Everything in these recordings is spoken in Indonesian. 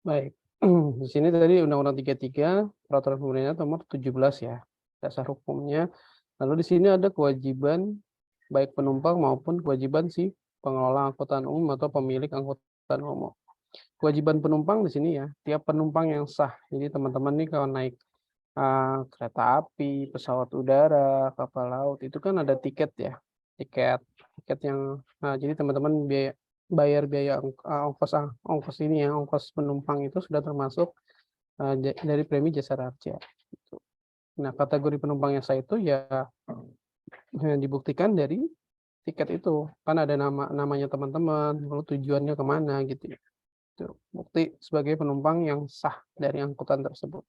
Baik. Di sini tadi Undang-Undang 33, Peraturan Pemerintah Nomor 17 ya, dasar hukumnya. Lalu di sini ada kewajiban baik penumpang maupun kewajiban si pengelola angkutan umum atau pemilik angkutan umum. Kewajiban penumpang di sini ya, tiap penumpang yang sah. Jadi teman-teman nih kalau naik kereta api, pesawat udara, kapal laut, itu kan ada tiket ya. Tiket tiket yang jadi teman-teman bayar biaya ongkos ini ya, ongkos penumpang itu sudah termasuk dari premi jasa raja gitu. Nah, kategori penumpang yang sah itu ya dibuktikan dari tiket itu. Kan ada namanya teman-teman, lalu tujuannya kemana gitu ya. Itu bukti sebagai penumpang yang sah dari angkutan tersebut.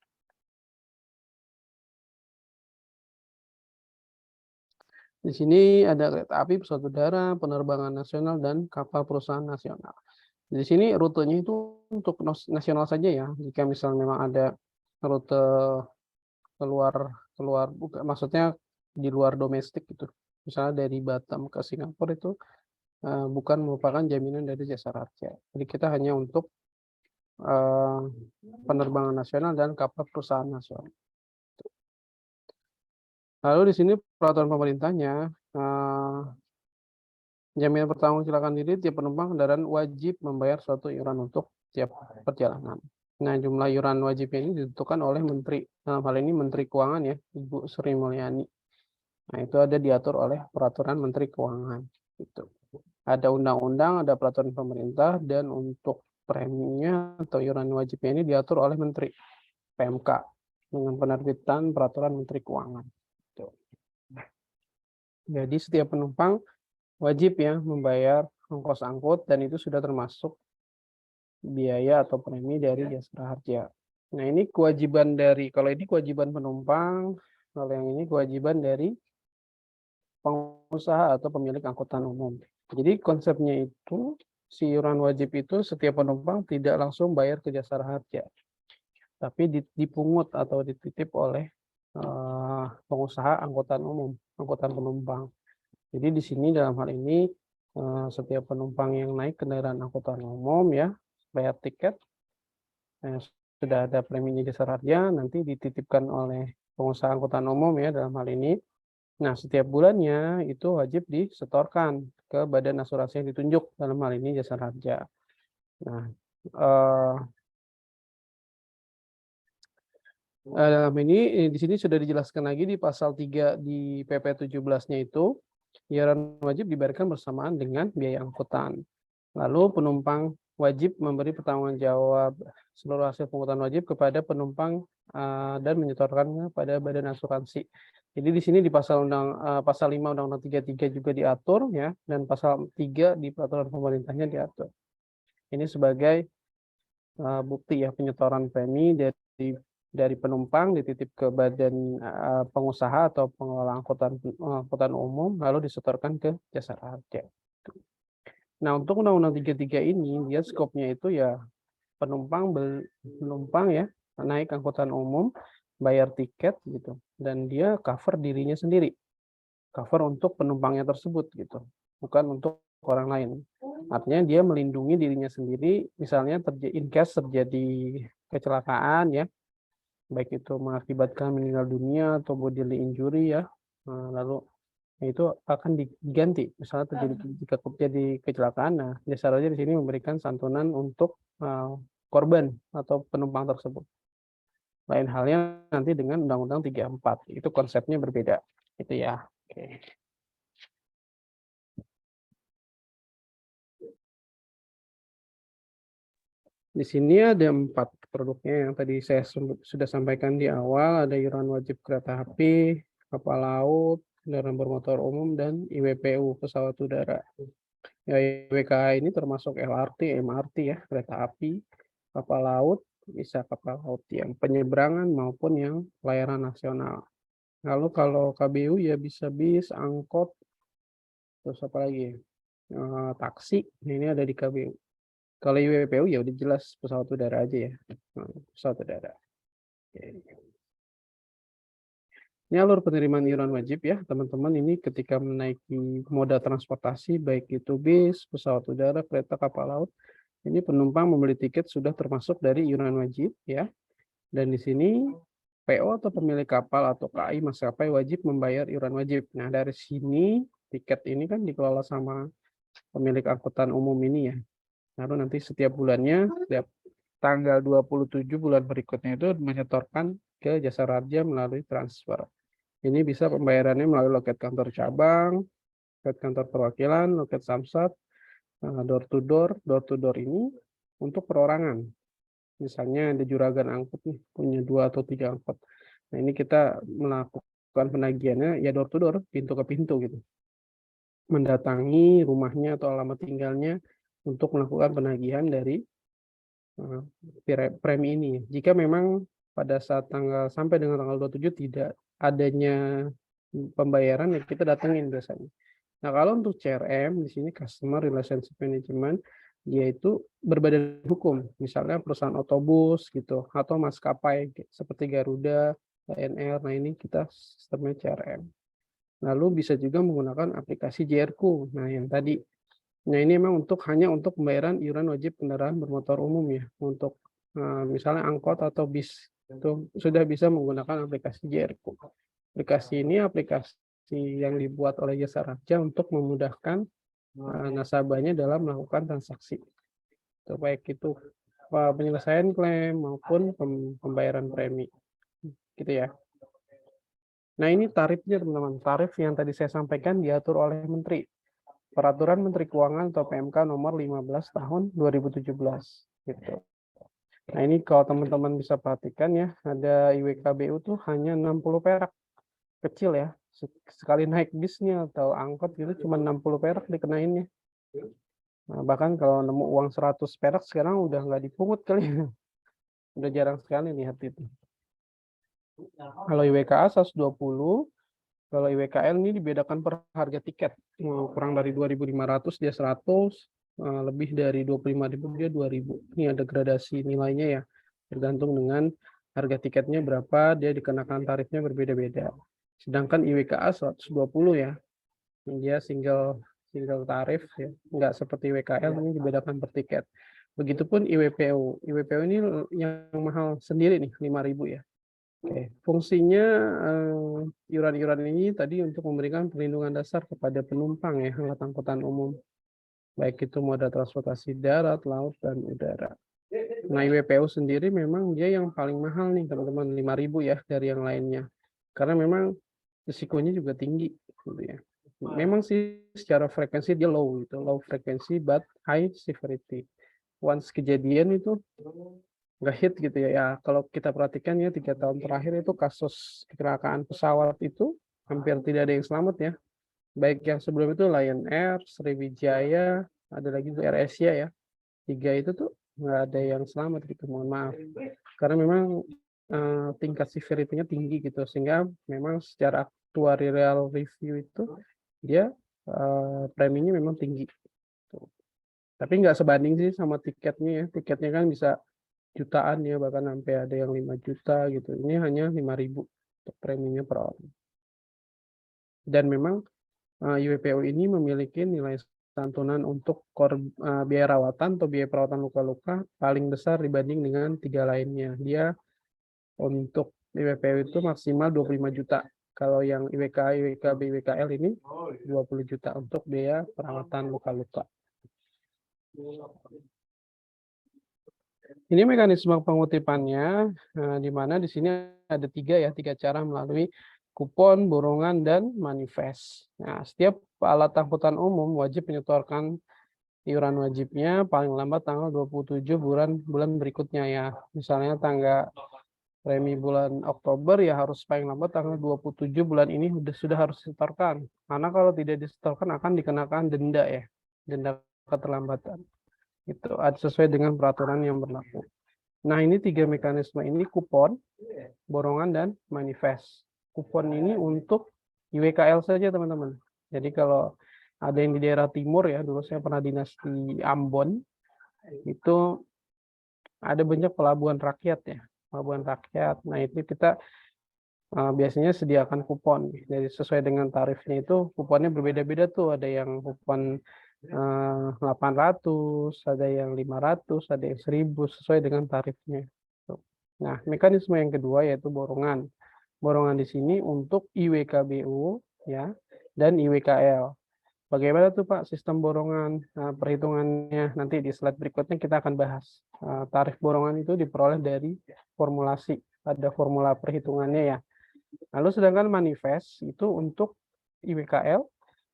Di sini ada kereta api, pesawat udara, penerbangan nasional, dan kapal perusahaan nasional. Di sini rutenya itu untuk nasional saja ya. Jika misalnya memang ada rute keluar keluar bukan maksudnya di luar domestik gitu. Misalnya dari Batam ke Singapura itu bukan merupakan jaminan dari jasa raja. Jadi kita hanya untuk penerbangan nasional dan kapal perusahaan nasional. Lalu di sini peraturan pemerintahnya jaminan pertanggung silakan diri tiap penumpang kendaraan wajib membayar suatu iuran untuk tiap perjalanan. Nah, jumlah iuran wajibnya ini ditentukan oleh Menteri, dalam hal ini Menteri Keuangan ya, Ibu Sri Mulyani. Nah, itu ada diatur oleh Peraturan Menteri Keuangan. Gitu. Ada undang-undang, ada peraturan pemerintah, dan untuk preminya atau iuran wajibnya ini diatur oleh Menteri PMK dengan penerbitan Peraturan Menteri Keuangan. Gitu. Jadi setiap penumpang wajib ya membayar ongkos angkut dan itu sudah termasuk biaya atau premi dari jasa harja. Nah, ini kewajiban dari, kalau ini kewajiban penumpang, kalau yang ini kewajiban dari pengusaha atau pemilik angkutan umum. Jadi konsepnya itu, si iuran wajib itu setiap penumpang tidak langsung bayar ke jasa harja, tapi dipungut atau dititip oleh pengusaha angkutan umum, angkutan penumpang. Jadi di sini dalam hal ini setiap penumpang yang naik kendaraan angkutan umum ya bayar tiket sudah ada preminya jasa harja nanti dititipkan oleh pengusaha angkutan umum ya dalam hal ini. Nah, setiap bulannya itu wajib disetorkan ke badan asuransi yang ditunjuk dalam hal ini jasa harja. Nah, dalam ini di sini sudah dijelaskan lagi di pasal 3 di PP 17-nya itu iuran wajib dibayarkan bersamaan dengan biaya angkutan. Lalu penumpang wajib memberi pertanggungjawab seluruh hasil pungutan wajib kepada penumpang dan menyetorkannya pada badan asuransi. Jadi di sini di pasal 5 Undang-Undang 33 juga diatur ya dan pasal 3 di peraturan pemerintahnya diatur. Ini sebagai bukti ya penyetoran premi dari penumpang dititip ke badan pengusaha atau pengelola angkutan umum lalu disetorkan ke jasa harja. Nah, untuk Undang-Undang 33 ini dia skopnya itu ya penumpang ya naik angkutan umum bayar tiket gitu dan dia cover dirinya sendiri. Cover untuk penumpangnya tersebut gitu. Bukan untuk orang lain. Artinya dia melindungi dirinya sendiri misalnya in case terjadi kecelakaan ya baik itu mengakibatkan meninggal dunia atau bodily injury ya. Lalu itu akan diganti misalnya jika terjadi kecelakaan. Nah, jasa raja di sini memberikan santunan untuk korban atau penumpang tersebut. Lain halnya nanti dengan Undang-Undang 34 itu konsepnya berbeda itu ya. Oke. Di sini ada 4 produknya yang tadi saya sudah sampaikan di awal, ada iuran wajib kereta api, kapal laut, kendaraan bermotor umum, dan IWPU pesawat udara. Ya, IWKH ini termasuk LRT, MRT ya, kereta api, kapal laut, bisa kapal laut yang penyeberangan maupun yang pelayaran nasional. Lalu kalau KBU ya bisa bis, angkot, terus apa lagi? Taksi, ini ada di KBU. Kalau IWPU ya udah jelas pesawat udara aja ya. Pesawat udara. Oke. Ini alur penerimaan iuran wajib ya, teman-teman. Ini ketika menaiki moda transportasi, baik itu bis, pesawat udara, kereta, kapal laut, Ini penumpang membeli tiket sudah termasuk dari iuran wajib ya. Dan di sini PO atau pemilik kapal atau KAI maskapai wajib membayar iuran wajib. Nah, dari sini tiket ini kan dikelola sama pemilik angkutan umum ini ya. Lalu nanti setiap bulannya, setiap tanggal 27 bulan berikutnya itu menyetorkan ke jasa raja melalui transfer. Ini bisa pembayarannya melalui loket kantor cabang, loket kantor perwakilan, loket samsat, door to door ini untuk perorangan. Misalnya ada juragan angkut nih, punya 2 atau 3 angkot. Nah, ini kita melakukan penagihannya ya door to door, pintu ke pintu gitu. Mendatangi rumahnya atau alamat tinggalnya untuk melakukan penagihan dari premi ini. Jika memang pada saat sampai dengan tanggal 27 tidak adanya pembayaran, ya kita datengin biasanya. Nah, kalau untuk CRM di sini Customer Relationship Management, dia itu berbadan hukum, misalnya perusahaan otobus gitu atau maskapai seperti Garuda, Lion Air. Nah, ini kita sistemnya CRM. Lalu bisa juga menggunakan aplikasi JRQ. Nah, yang tadi. Nah, ini memang hanya untuk pembayaran iuran wajib kendaraan bermotor umum ya. Untuk misalnya angkot atau bis itu sudah bisa menggunakan aplikasi JRQ. Aplikasi ini aplikasi yang dibuat oleh jasa raja untuk memudahkan nasabahnya dalam melakukan transaksi. Baik itu penyelesaian klaim maupun pembayaran premi. Gitu ya. Nah, ini tarifnya teman-teman. Tarif yang tadi saya sampaikan diatur oleh Menteri. Peraturan Menteri Keuangan atau PMK nomor 15 tahun 2017. Gitu. Nah, ini kalau teman-teman bisa perhatikan ya, ada IWKBU tuh hanya 60 perak. Kecil ya. Sekali naik bisnya atau angkot gitu cuma 60 perak dikenainnya. Nah, bahkan kalau nemu uang 100 perak sekarang udah nggak dipungut kali ya. Udah jarang sekali lihat itu. Kalau IWKA 120, kalau IWKL ini dibedakan per harga tiket. Kurang dari 2.500 dia 100, lebih dari 25.000 dia 2.000. Ini ada gradasi nilainya ya. Tergantung dengan harga tiketnya berapa, dia dikenakan tarifnya berbeda-beda. Sedangkan IWKA 120 ya. Dia single tarif ya. Enggak seperti IWKL ini dibedakan per tiket. Begitupun IWPO. IWPO ini yang mahal sendiri nih 5.000 ya. Oke, fungsinya iuran-iuran ini tadi untuk memberikan perlindungan dasar kepada penumpang ya, angkutan umum, baik itu moda transportasi darat, laut, dan udara. Nah, IWPU sendiri memang dia yang paling mahal nih teman-teman, 5.000 ya dari yang lainnya, karena memang risikonya juga tinggi, gitu ya. Memang sih secara frekuensi dia low frekuensi but high severity. Once kejadian itu nggak hit gitu ya. Ya kalau kita perhatikan ya 3 tahun terakhir itu kasus kecelakaan pesawat itu hampir tidak ada yang selamat ya. Baik yang sebelum itu Lion Air, Sriwijaya, ada lagi tuh AirAsia ya. 3 itu tuh nggak ada yang selamat gitu, mohon maaf. Karena memang tingkat severity-nya tinggi gitu, sehingga memang secara actuarial review itu dia preminya memang tinggi. Tapi nggak sebanding sih sama tiketnya ya. Tiketnya kan bisa jutaan ya, bahkan sampai ada yang 5 juta gitu. Ini hanya 5.000 untuk preminya per orang. Dan memang IWPO ini memiliki nilai santunan untuk biaya rawatan atau biaya perawatan luka-luka paling besar dibanding dengan 3 lainnya. Dia untuk IWPO itu maksimal 25 juta. Kalau yang IWK, IWKB, IWKL ini 20 juta untuk biaya perawatan luka-luka. Ini mekanisme pengutipannya, di mana di sini ada 3 cara melalui kupon, borongan, dan manifest. Nah, setiap alat angkutan umum wajib menyetorkan iuran wajibnya paling lambat tanggal 27 bulan berikutnya ya. Misalnya premi bulan Oktober ya harus paling lambat tanggal 27 bulan ini sudah harus disetorkan. Karena kalau tidak disetorkan akan dikenakan denda ya, denda keterlambatan. Itu sesuai dengan peraturan yang berlaku. Nah, ini 3 mekanisme ini, kupon, borongan, dan manifest. Kupon ini untuk IWKL saja teman-teman. Jadi kalau ada yang di daerah timur ya, dulu saya pernah dinas di Ambon, itu ada banyak pelabuhan rakyat ya. Pelabuhan rakyat. Nah, itu kita biasanya sediakan kupon. Jadi sesuai dengan tarifnya itu kuponnya berbeda-beda tuh. Ada yang kupon 800, ada yang 500, ada yang 1000 sesuai dengan tarifnya. Nah, mekanisme yang kedua yaitu borongan. Borongan di sini untuk IWKBU ya dan IWKL. Bagaimana tuh Pak sistem borongan? Nah, perhitungannya nanti di slide berikutnya kita akan bahas. Tarif borongan itu diperoleh dari formulasi, ada formula perhitungannya ya. Lalu sedangkan manifest itu untuk IWKL,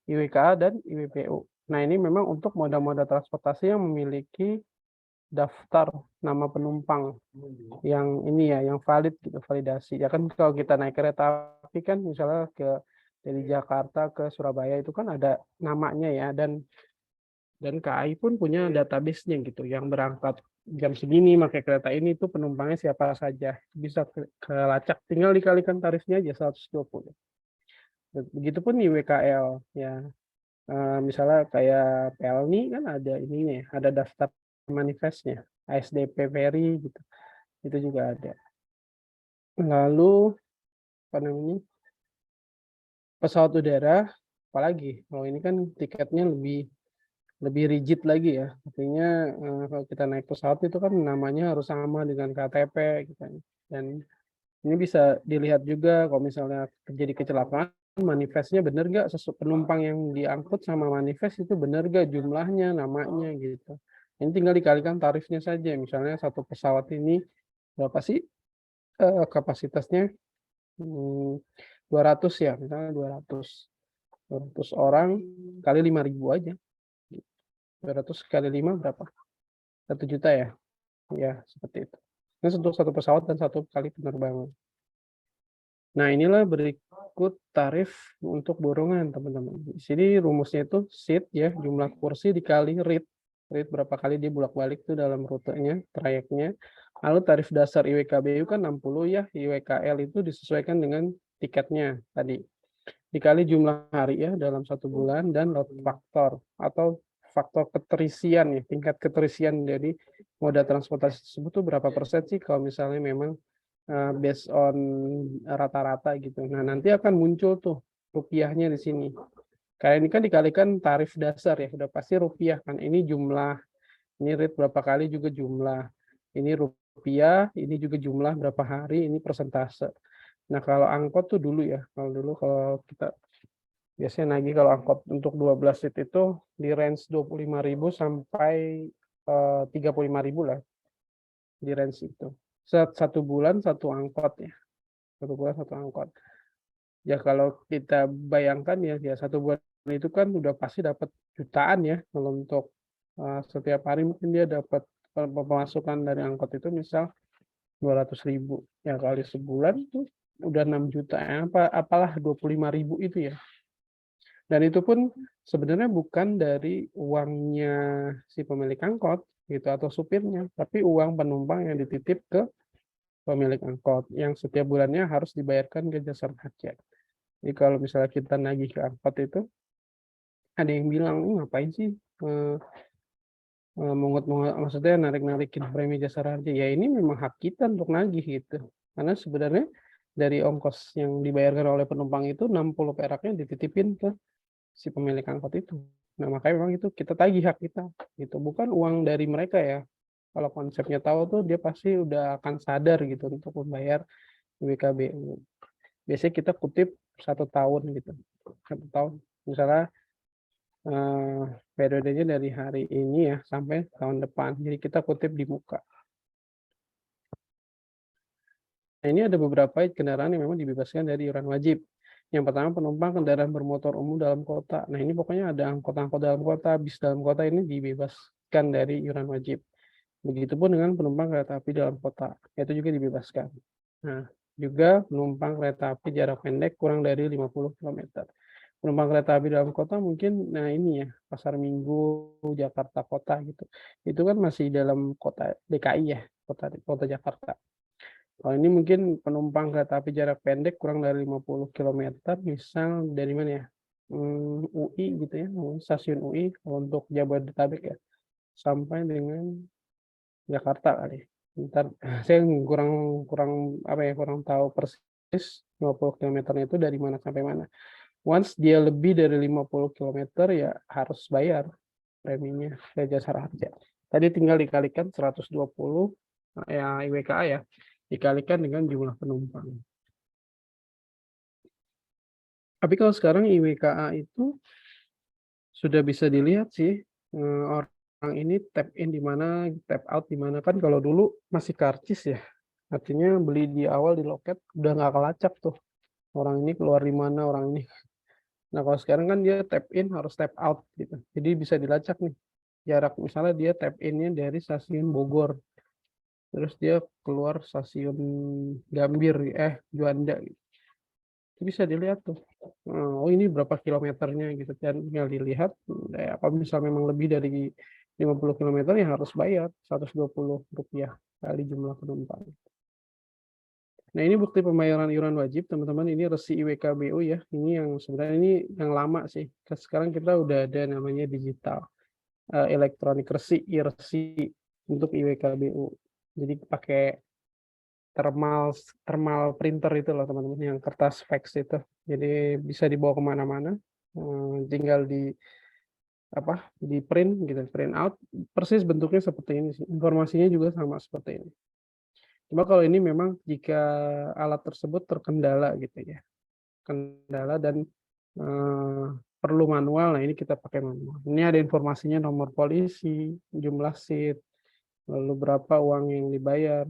IWKA, dan IWPU. Nah ini memang untuk moda-moda transportasi yang memiliki daftar nama penumpang yang ini ya, yang valid gitu, validasi. Ya kan kalau kita naik kereta api kan misalnya dari Jakarta ke Surabaya itu kan ada namanya ya, dan KAI pun punya database-nya gitu, yang berangkat jam segini pakai kereta ini itu penumpangnya siapa saja. Bisa kelacak, tinggal dikalikan tarifnya aja 120. Begitupun di WKL ya. Misalnya kayak Pelni kan ada ininya, ada daftar manifestnya, ASDP Ferry gitu, itu juga ada. Lalu apa namanya, pesawat udara, apalagi kalau ini kan tiketnya lebih rigid lagi ya, artinya kalau kita naik pesawat itu kan namanya harus sama dengan KTP gitu. Dan ini bisa dilihat juga kalau misalnya terjadi kecelakaan, manifestnya benar nggak, penumpang yang diangkut sama manifest itu benar nggak jumlahnya, namanya gitu. Ini tinggal dikalikan tarifnya saja. Misalnya satu pesawat ini berapa sih kapasitasnya? 200 ya, misalnya 200 orang kali 5.000 aja. 200 kali 5 berapa? 1 juta ya? Ya, seperti itu. Ini untuk satu pesawat dan satu kali penerbangan. Nah, inilah berikut tarif untuk borongan, teman-teman. Di sini rumusnya itu seat ya, jumlah kursi dikali rate. Rate berapa kali dia bolak-balik tuh dalam rutenya, trayeknya. Lalu tarif dasar IWKBU kan 60 ya, IWKL itu disesuaikan dengan tiketnya tadi. Dikali jumlah hari ya dalam 1 bulan dan load factor atau faktor keterisian ya, tingkat keterisian dari moda transportasi tersebut tuh berapa persen sih kalau misalnya memang based on rata-rata gitu. Nah, nanti akan muncul tuh rupiahnya di sini. Kayak ini kan dikalikan tarif dasar ya, udah pasti rupiah kan. Ini jumlah, ini rate berapa kali juga jumlah. Ini rupiah, ini juga jumlah berapa hari, ini persentase. Nah, kalau angkot tuh dulu ya, kalau kita biasanya nagih kalau angkot untuk 12 seat itu di range 25.000 sampai 35.000 lah, di range itu. Satu bulan satu angkot ya, 1 bulan 1 angkot. Ya kalau kita bayangkan ya 1 bulan itu kan udah pasti dapat jutaan ya, kalau untuk setiap hari mungkin dia dapat pemasukan dari angkot itu misal 200.000 ya, kali sebulan itu udah 6 juta ya, apalah 25.000 itu ya. Dan itu pun sebenarnya bukan dari uangnya si pemilik angkot gitu atau supirnya, tapi uang penumpang yang dititip ke pemilik angkot yang setiap bulannya harus dibayarkan ke jasa marga. Jadi kalau misalnya kita nagih ke angkot itu, ada yang bilang, ngapain sih mungut-mungut, maksudnya narik-narikin premi jasa raja. Ya ini memang hak kita untuk nagih gitu. Karena sebenarnya dari ongkos yang dibayarkan oleh penumpang itu 60 peraknya dititipin ke si pemilik angkot itu. Nah, makanya memang itu kita tagih hak kita gitu. Bukan uang dari mereka ya. Kalau konsepnya tahu tuh dia pasti udah akan sadar gitu untuk membayar WKBU. Biasanya kita kutip 1 tahun gitu. 1 tahun. Misalnya periodenya dari hari ini ya sampai tahun depan. Jadi kita kutip di muka. Nah, ini ada beberapa kendaraan yang memang dibebaskan dari iuran wajib. Yang pertama penumpang kendaraan bermotor umum dalam kota. Nah ini pokoknya ada angkot-angkot dalam kota, bis dalam kota ini dibebaskan dari iuran wajib. Begitupun dengan penumpang kereta api dalam kota, itu juga dibebaskan. Nah, juga penumpang kereta api jarak pendek kurang dari 50 km. Penumpang kereta api dalam kota mungkin, nah ini ya, Pasar Minggu, Jakarta Kota gitu. Itu kan masih dalam kota DKI ya, kota Jakarta. Kalau ini mungkin penumpang kereta api jarak pendek kurang dari 50 km, misal dari mana ya? UI gitu ya, stasiun UI untuk Jabodetabek ya, sampai dengan Jakarta kali. Ntar saya kurang apa ya, kurang tahu persis 50 km itu dari mana sampai mana. Once dia lebih dari 50 km ya harus bayar. preminya ke Jasara Harja. Tadi tinggal dikalikan 120 ya IWKA ya, dikalikan dengan jumlah penumpang. Tapi kalau sekarang IWKA itu sudah bisa dilihat sih orang ini tap in di mana, tap out di mana. Kan kalau dulu masih karcis ya, artinya beli di awal di loket udah nggak kelacak tuh. Orang ini keluar di mana, orang ini. Nah kalau sekarang kan dia tap in harus tap out gitu. Jadi bisa dilacak nih jarak, misalnya dia tap innya dari stasiun Bogor, terus dia keluar stasiun Gambir, Juanda gitu. Bisa dilihat tuh, oh ini berapa kilometernya gitu, dan tinggal dilihat, apa misal memang lebih dari 50 kilometer ya harus bayar Rp120 kali jumlah penumpang. Nah ini bukti pembayaran iuran wajib teman-teman, ini resi IWKBU ya, ini yang sebenarnya ini yang lama sih, sekarang kita udah ada namanya digital, elektronik resi, e-resi untuk IWKBU. Jadi pakai thermal printer itu loh teman-teman, yang kertas fax itu. Jadi bisa dibawa kemana-mana, tinggal di print gitu, print out, persis bentuknya seperti ini sih. Informasinya juga sama seperti ini. Cuma kalau ini memang jika alat tersebut terkendala gitu ya, kendala dan perlu manual, nah ini kita pakai manual. Ini ada informasinya, nomor polisi, jumlah seat, lalu berapa uang yang dibayar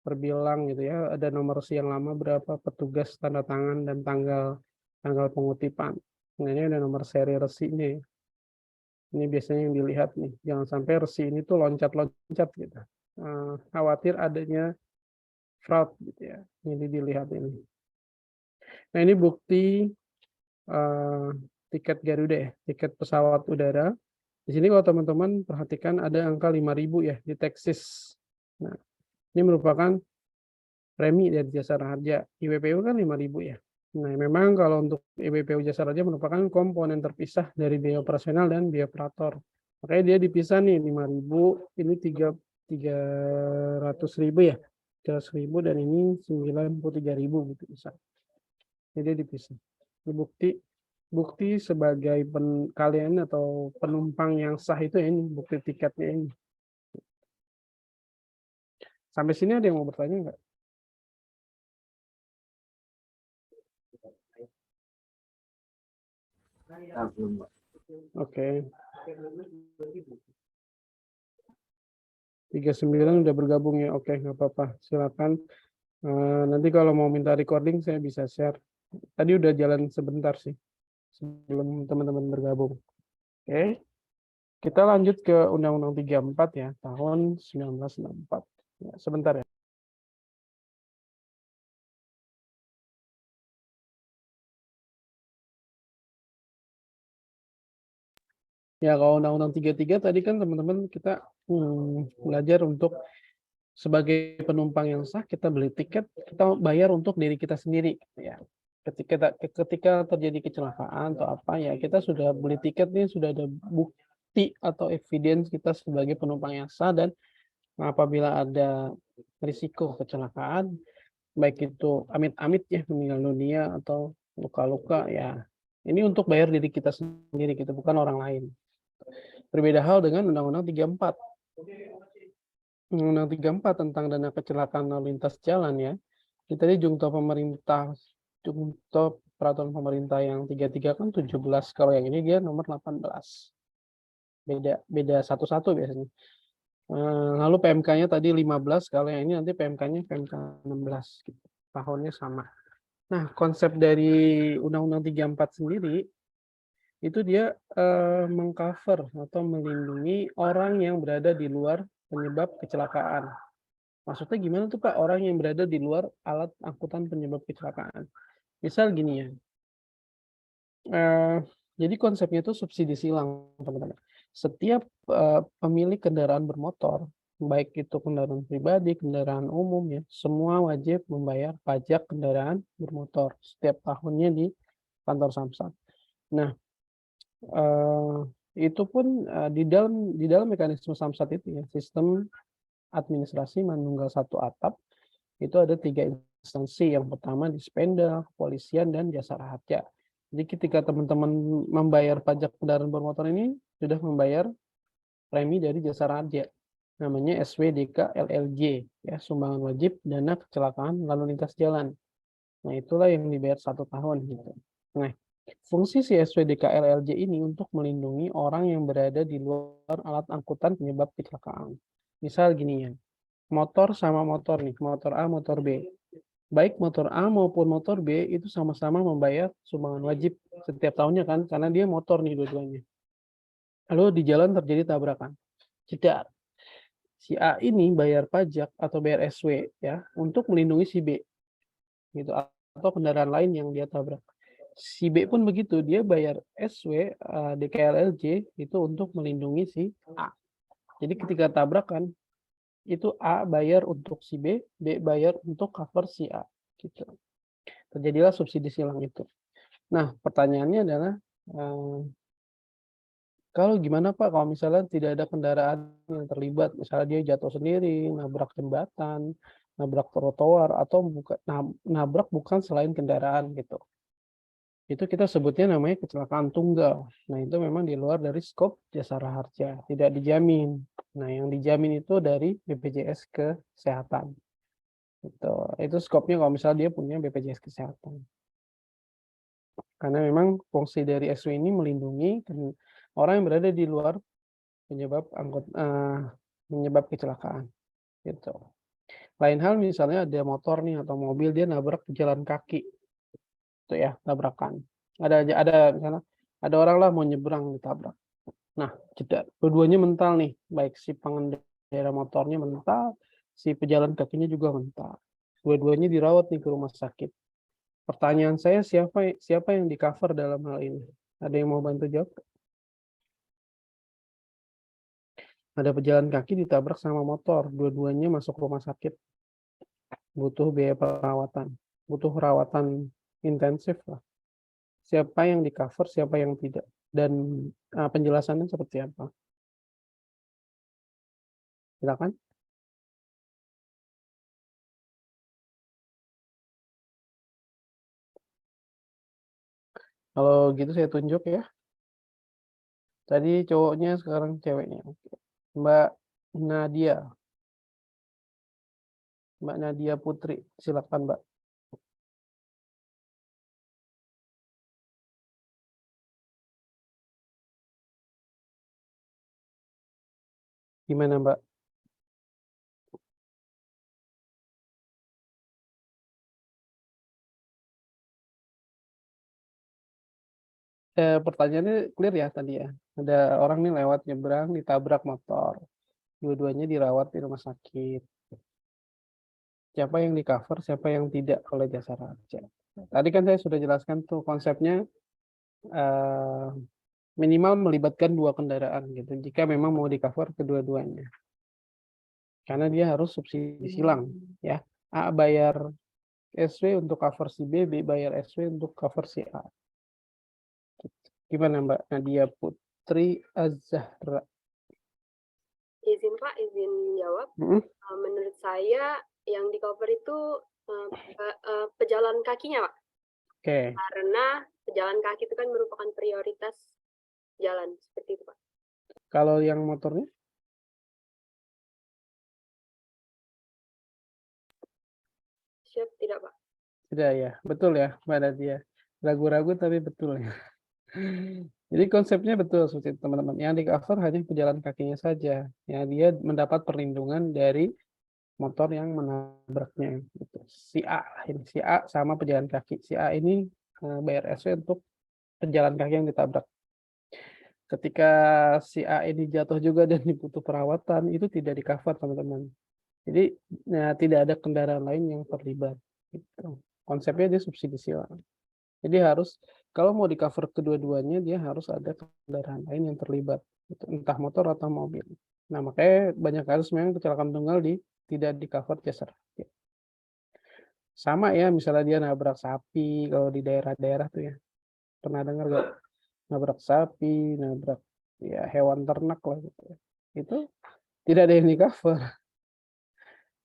per bilang gitu ya, ada nomor resi yang lama berapa, petugas tanda tangan dan tanggal pengutipan. Nah ini ada nomor seri resinya ya. Ini biasanya yang dilihat nih, jangan sampai resi ini tuh loncat-loncat gitu. Khawatir adanya fraud gitu ya. Ini dilihat ini. Nah ini bukti tiket Garuda ya, tiket pesawat udara. Di sini kalau teman-teman perhatikan ada angka 5.000 ya di Texas. Nah, ini merupakan premi dari Jasara Harja. IWPU kan 5.000 ya. Nah, memang kalau untuk IWPU Jasara Harja merupakan komponen terpisah dari biaya operasional dan biaya operator. Makanya dia dipisah nih 5.000, ini 300.000 ya. 300.000 dan ini 93.000 gitu bisa. Jadi dipisah. Ini bukti sebagai kalian atau penumpang yang sah itu ya, ini bukti tiketnya ini. Sampai sini ada yang mau bertanya nggak? Oke. 39 udah bergabung ya. Oke, nggak apa-apa. Silakan. Nanti kalau mau minta recording saya bisa share. Tadi udah jalan sebentar sih sebelum teman-teman bergabung. Oke. Kita lanjut ke Undang-Undang 34 ya, tahun 1964. Ya, sebentar ya. Ya, kalau Undang-Undang 33 tadi kan teman-teman kita belajar untuk sebagai penumpang yang sah, kita beli tiket, kita bayar untuk diri kita sendiri ya. Ketika terjadi kecelakaan atau apa ya, kita sudah beli tiket nih, sudah ada bukti atau evidence kita sebagai penumpang yang sah, dan apabila ada risiko kecelakaan, baik itu amit-amit ya meninggal dunia atau luka-luka ya, ini untuk bayar diri kita sendiri, kita bukan orang lain. Berbeda hal dengan Undang-Undang 34. Undang-Undang 34 tentang dana kecelakaan lalu lintas jalan ya. Kita di Jungto Peraturan Pemerintah yang 33 kan 17, kalau yang ini dia nomor 18. Beda satu-satu biasanya. Lalu PMK-nya tadi 15, kalau yang ini nanti PMK-nya PMK 16 gitu. Tahunnya sama. Nah, konsep dari Undang-Undang 34 sendiri itu dia mengcover atau melindungi orang yang berada di luar penyebab kecelakaan. Maksudnya gimana tuh Pak, orang yang berada di luar alat angkutan penyebab kecelakaan? Misal gini ya, jadi konsepnya itu subsidi silang teman-teman. Setiap pemilik kendaraan bermotor, baik itu kendaraan pribadi, kendaraan umum ya, semua wajib membayar pajak kendaraan bermotor setiap tahunnya di kantor Samsat. Nah, itu pun di dalam mekanisme Samsat itu ya, sistem administrasi manunggal satu atap, itu ada 3 instansi. Yang pertama di Dispendal, Kepolisian, dan Jasara Harja. Jadi ketika teman-teman membayar pajak kendaraan bermotor ini, sudah membayar premi dari Jasara Harja. Namanya SWDK LLJ, ya, sumbangan wajib dana kecelakaan lalu lintas jalan. Nah, itulah yang dibayar 1 tahun gitu. Nah, fungsi si SWDK LLJ ini untuk melindungi orang yang berada di luar alat angkutan penyebab kecelakaan. Misal gini ya, motor sama motor nih, motor A, motor B. Baik motor A maupun motor B itu sama-sama membayar sumbangan wajib setiap tahunnya kan, karena dia motor nih dua-duanya. Lalu di jalan terjadi tabrakan. Jedar. Si A ini bayar pajak atau bayar SW ya untuk melindungi si B gitu, atau kendaraan lain yang dia tabrak. Si B pun begitu, dia bayar SW DKLLJ itu untuk melindungi si A. Jadi ketika tabrakan itu A bayar untuk si B, B bayar untuk cover si A gitu. Terjadilah subsidi silang itu. Nah, pertanyaannya adalah kalau gimana Pak kalau misalnya tidak ada kendaraan yang terlibat, misalnya dia jatuh sendiri, nabrak jembatan, nabrak trotoar, atau nabrak bukan selain kendaraan gitu. Itu kita sebutnya namanya kecelakaan tunggal. Nah, itu memang di luar dari skop Jasara Harja, tidak dijamin. Nah, yang dijamin itu dari BPJS Kesehatan. Itu skopnya kalau misalnya dia punya BPJS Kesehatan. Karena memang fungsi dari SW ini melindungi orang yang berada di luar menyebab kecelakaan gitu. Lain hal misalnya ada motor nih atau mobil dia nabrak pejalan kaki. Itu ya, tabrakan. Ada misalnya ada orang lah mau nyebrang ditabrak. Nah, jeda. Dua-duanya mental nih, baik si pengendara motornya mental, si pejalan kakinya juga mental. Dua-duanya dirawat nih ke rumah sakit. Pertanyaan saya siapa yang di-cover dalam hal ini? Ada yang mau bantu jawab? Ada pejalan kaki ditabrak sama motor, dua-duanya masuk rumah sakit. Butuh biaya perawatan, butuh perawatan intensif lah. Siapa yang di-cover, siapa yang tidak. Dan penjelasannya seperti apa? Silakan. Kalau gitu saya tunjuk ya. Tadi cowoknya, sekarang ceweknya. Mbak Nadia. Mbak Nadia Putri. Silakan, Mbak. Gimana, Mbak? Pertanyaannya clear ya tadi ya. Ada orang nih lewat nyebrang, ditabrak motor. Dua-duanya dirawat di rumah sakit. Siapa yang di-cover, siapa yang tidak oleh Jasara Harja. Tadi kan saya sudah jelaskan tuh konsepnya eh, minimal melibatkan 2 kendaraan gitu. Jika memang mau di-cover kedua-duanya. Karena dia harus subsidi silang ya. A bayar SW untuk cover si B, B bayar SW untuk cover si A. Gimana Mbak Nadia Putri Azahra? Izin Pak, izin jawab. Menurut saya yang di cover itu pejalan kakinya Pak. Oke. Karena pejalan kaki itu kan merupakan prioritas jalan, seperti itu Pak. Kalau yang motornya? Siap tidak Pak? Tidak ya, betul ya Mbak Nadia. Ragu-ragu tapi betul ya. Jadi konsepnya betul seperti teman-teman. Yang di cover hanya pejalan kakinya saja. Ya, dia mendapat perlindungan dari motor yang menabraknya. Gitu. Si A ini, si A sama pejalan kaki. Si A ini bayar SW untuk pejalan kaki yang ditabrak. Ketika si A ini jatuh juga dan dibutuh perawatan, itu tidak di-cover teman-teman. Jadi tidak ada kendaraan lain yang terlibat. Gitu. Konsepnya dia subsidi silang. Jadi harus kalau mau di-cover kedua-duanya dia harus ada kendaraan lain yang terlibat. Gitu. Entah motor atau mobil. Nah makanya banyak kasus memang kecelakaan tunggal tidak di-cover Jasara Harja. Sama ya misalnya dia nabrak sapi kalau di daerah-daerah tuh ya. Pernah dengar gak? Nabrak sapi, nabrak ya hewan ternak lah gitu. Itu tidak ada yang di-cover.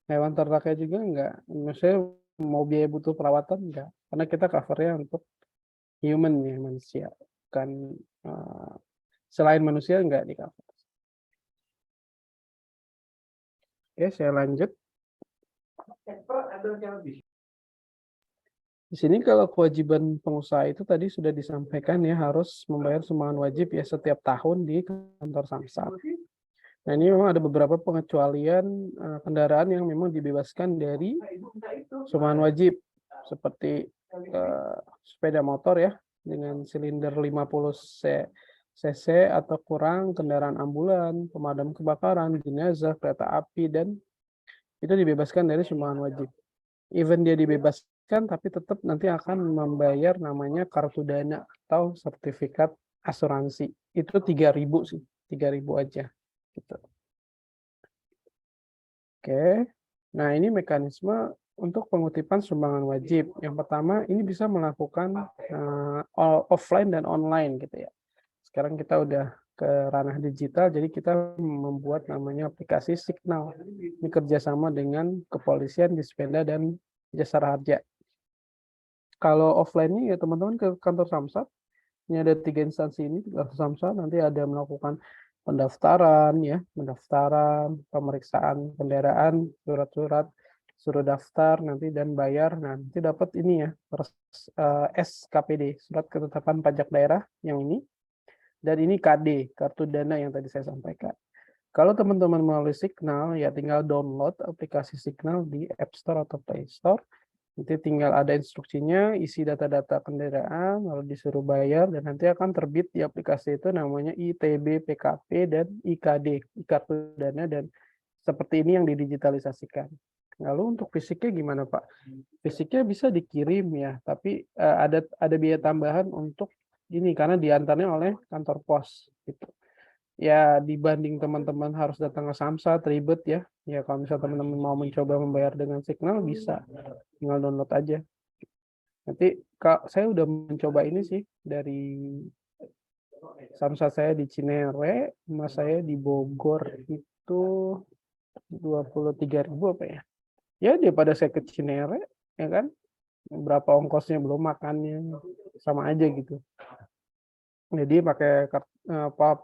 Hewan ternaknya juga enggak. Maksudnya mau biaya butuh perawatan enggak. Karena kita covernya untuk human ya, manusia. Bukan Selain manusia nggak di cover. Oke, saya lanjut. Di sini kalau kewajiban pengusaha itu tadi sudah disampaikan ya, harus membayar sumbangan wajib ya setiap tahun di kantor Samsat. Nah, ini memang ada beberapa pengecualian kendaraan yang memang dibebaskan dari sumbangan wajib, seperti sepeda motor ya dengan silinder 50 cc atau kurang, kendaraan ambulan, pemadam kebakaran, jenazah, kereta api, dan itu dibebaskan dari sumbangan wajib. Even dia dibebaskan, tapi tetap nanti akan membayar namanya kartu dana atau sertifikat asuransi. Itu 3.000 sih, 3.000 aja. Gitu. Oke, nah ini mekanisme untuk pengutipan sumbangan wajib. Yang pertama, ini bisa melakukan offline dan online gitu ya. Sekarang kita udah ke ranah digital, jadi kita membuat namanya aplikasi Signal. Ini kerjasama dengan kepolisian, Dispenda, dan Jasara Harja. Kalau offline-nya ya teman-teman ke kantor Samsat. Ini ada 3 instansi ini, kantor Samsat, nanti ada melakukan pendaftaran, ya, pemeriksaan kendaraan, surat-surat, suruh daftar nanti dan bayar. Nah, nanti dapat ini ya, SKPD, surat ketetapan pajak daerah yang ini. Dan ini KD, kartu dana yang tadi saya sampaikan. Kalau teman-teman melalui Signal, ya tinggal download aplikasi Signal di App Store atau Play Store. Nanti tinggal ada instruksinya, isi data-data kendaraan, lalu disuruh bayar, dan nanti akan terbit di aplikasi itu namanya ITB, PKP, dan IKD, kartu dana, dan seperti ini yang didigitalisasikan. Lalu untuk fisiknya gimana Pak? Fisiknya bisa dikirim ya, tapi ada biaya tambahan untuk ini karena diantarnya oleh kantor pos gitu. Ya dibanding teman-teman harus datang ke Samsat ribet ya. Ya kalau misalnya teman-teman mau mencoba membayar dengan Signal bisa, tinggal download aja. Nanti saya udah mencoba ini sih dari Samsat saya di Cinere, mas saya di Bogor itu 23.000 apa ya? Ya daripada saya ke Cinere, ya kan? Berapa ongkosnya belum makannya, sama aja gitu. Jadi pakai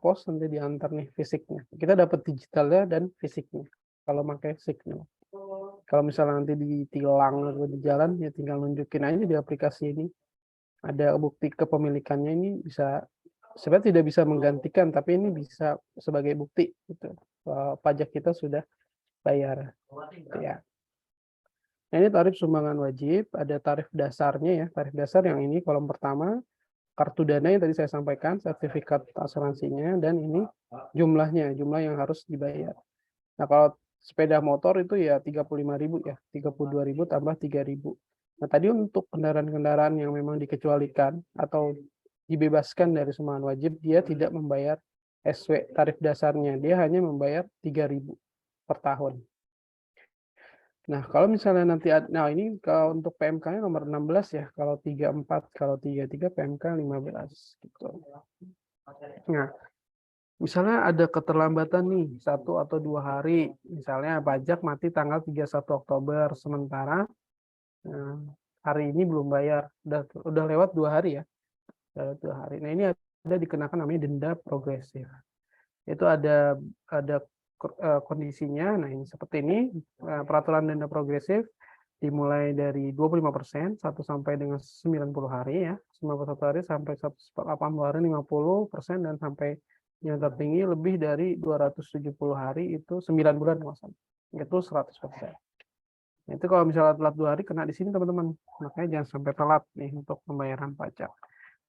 pos nanti diantar nih fisiknya. Kita dapat digitalnya dan fisiknya kalau pakai Signal. Kalau misalnya nanti ditilang atau di jalan ya tinggal nunjukin aja di aplikasi ini. Ada bukti kepemilikannya, ini bisa sebenarnya tidak bisa menggantikan, tapi ini bisa sebagai bukti gitu. Pajak kita sudah bayar. Gitu ya. Nah, ini tarif sumbangan wajib, ada tarif dasarnya ya. Tarif dasar yang ini kolom pertama, kartu dana yang tadi saya sampaikan, sertifikat asuransinya, dan ini jumlah yang harus dibayar. Nah, kalau sepeda motor itu ya 35.000 ya, 32.000 tambah 3.000. Nah, tadi untuk kendaraan-kendaraan yang memang dikecualikan atau dibebaskan dari sumbangan wajib, dia tidak membayar SW tarif dasarnya, dia hanya membayar 3.000 per tahun. Nah, kalau misalnya nanti, nah ini kalau untuk PMK-nya nomor 16 ya, kalau 34, kalau 33 PMK 15 gitu. Nah, misalnya ada keterlambatan nih 1 atau 2 hari, misalnya pajak mati tanggal 31 Oktober, sementara hari ini belum bayar, udah lewat 2 hari ya, udah 2 hari. Nah, ini ada dikenakan namanya denda progresif. Itu ada kondisinya. Nah, ini seperti ini, peraturan denda progresif dimulai dari 25%, 1 sampai dengan 90 hari ya, 91 hari sampai 180 hari 50%, dan sampai yang tertinggi lebih dari 270 hari itu 9 bulan maksudnya. Itu 100%. Nah, itu kalau misalnya telat 2 hari kena di sini teman-teman. Makanya jangan sampai telat nih untuk pembayaran pajak.